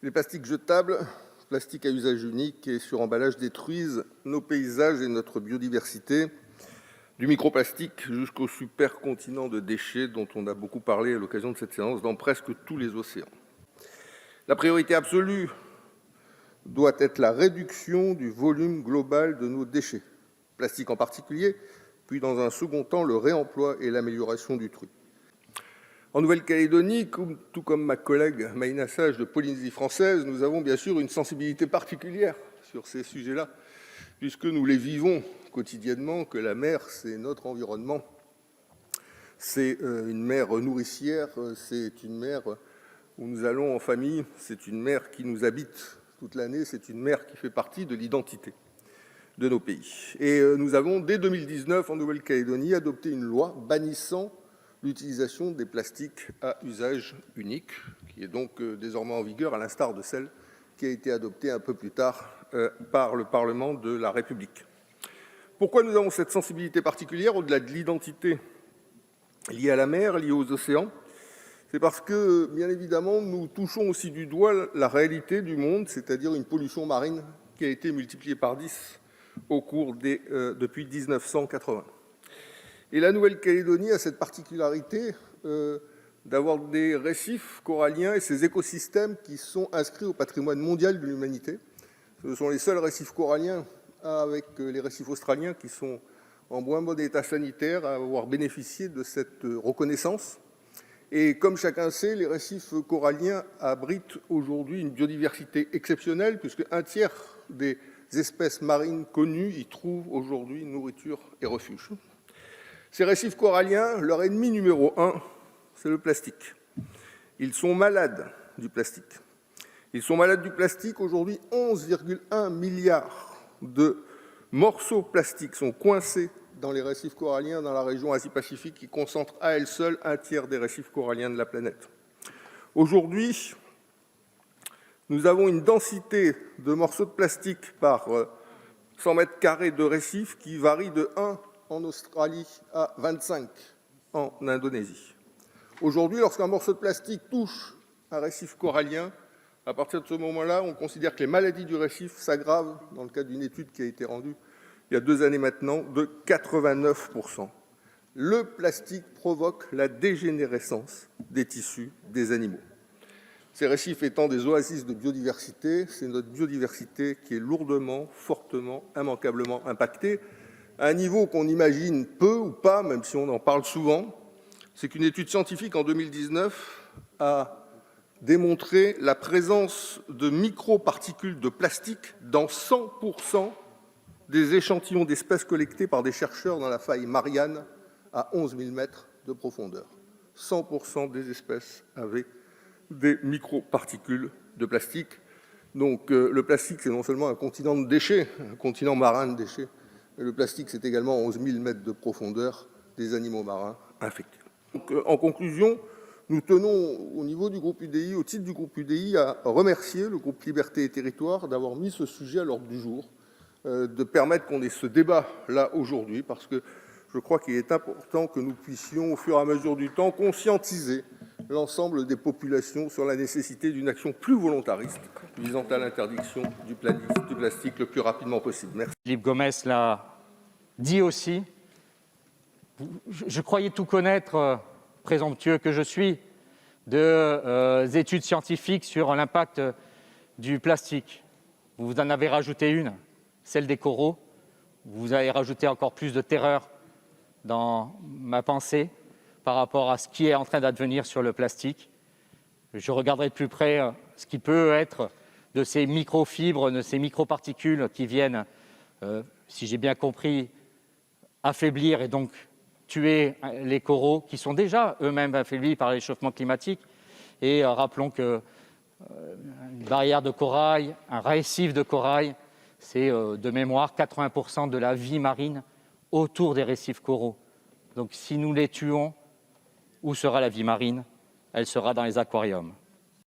Les plastiques jetables, plastiques à usage unique et sur emballage détruisent nos paysages et notre biodiversité, du microplastique jusqu'au supercontinent de déchets dont on a beaucoup parlé à l'occasion de cette séance dans presque tous les océans. La priorité absolue doit être la réduction du volume global de nos déchets, plastique en particulier, puis dans un second temps le réemploi et l'amélioration du tri. En Nouvelle-Calédonie, tout comme ma collègue Maïna Sage de Polynésie française, nous avons bien sûr une sensibilité particulière sur ces sujets-là, puisque nous les vivons quotidiennement, que la mer, c'est notre environnement, c'est une mer nourricière, c'est une mer où nous allons en famille, c'est une mer qui nous habite toute l'année, c'est une mer qui fait partie de l'identité de nos pays. Et nous avons, dès 2019, en Nouvelle-Calédonie, adopté une loi bannissant l'utilisation des plastiques à usage unique, qui est donc désormais en vigueur, à l'instar de celle qui a été adoptée un peu plus tard par le Parlement de la République. Pourquoi nous avons cette sensibilité particulière, au-delà de l'identité liée à la mer, liée aux océans? C'est parce que, bien évidemment, nous touchons aussi du doigt la réalité du monde, c'est-à-dire une pollution marine qui a été multipliée par 10 au cours depuis 1980. Et la Nouvelle-Calédonie a cette particularité d'avoir des récifs coralliens et ces écosystèmes qui sont inscrits au patrimoine mondial de l'humanité. Ce sont les seuls récifs coralliens, avec les récifs australiens, qui sont en moins bon état sanitaire, à avoir bénéficié de cette reconnaissance. Et comme chacun sait, les récifs coralliens abritent aujourd'hui une biodiversité exceptionnelle, puisque un tiers des espèces marines connues y trouvent aujourd'hui nourriture et refuge. Ces récifs coralliens, leur ennemi numéro 1, c'est le plastique. Ils sont malades du plastique. Ils sont malades du plastique. Aujourd'hui, 11,1 milliards de morceaux plastiques sont coincés dans les récifs coralliens dans la région Asie-Pacifique qui concentre à elle seule un tiers des récifs coralliens de la planète. Aujourd'hui, nous avons une densité de morceaux de plastique par 100 mètres carrés de récifs qui varie de 1 en Australie à 25 en Indonésie. Aujourd'hui, lorsqu'un morceau de plastique touche un récif corallien, à partir de ce moment-là, on considère que les maladies du récif s'aggravent, dans le cadre d'une étude qui a été rendue il y a 2 années maintenant, de 89%. Le plastique provoque la dégénérescence des tissus des animaux. Ces récifs étant des oasis de biodiversité, c'est notre biodiversité qui est lourdement, fortement, immanquablement impactée, à un niveau qu'on imagine peu ou pas, même si on en parle souvent. C'est qu'une étude scientifique en 2019 a démontré la présence de microparticules de plastique dans 100% des échantillons d'espèces collectés par des chercheurs dans la faille Marianne à 11 000 mètres de profondeur. 100% des espèces avaient des microparticules de plastique. Donc le plastique, c'est non seulement un continent de déchets, un continent marin de déchets, mais le plastique, c'est également 11 000 mètres de profondeur des animaux marins infectés. Donc, en conclusion, nous tenons au niveau du groupe UDI, au titre du groupe UDI, à remercier le groupe Liberté et Territoires d'avoir mis ce sujet à l'ordre du jour, de permettre qu'on ait ce débat-là aujourd'hui, parce que je crois qu'il est important que nous puissions, au fur et à mesure du temps, conscientiser l'ensemble des populations sur la nécessité d'une action plus volontariste visant à l'interdiction du plastique le plus rapidement possible. Merci. Philippe Gomes l'a dit aussi. Je croyais tout connaître, présomptueux que je suis, des études scientifiques sur l'impact du plastique. Vous en avez rajouté une, celle des coraux. Vous avez rajouté encore plus de terreur dans ma pensée par rapport à ce qui est en train d'advenir sur le plastique. Je regarderai de plus près ce qui peut être de ces microfibres, de ces microparticules qui viennent, si j'ai bien compris, affaiblir et donc tuer les coraux qui sont déjà eux-mêmes affaiblis par le réchauffement climatique. Et rappelons qu'une barrière de corail, un récif de corail, c'est de mémoire 80% de la vie marine autour des récifs coraux. Donc si nous les tuons, où sera la vie marine? Elle sera dans les aquariums.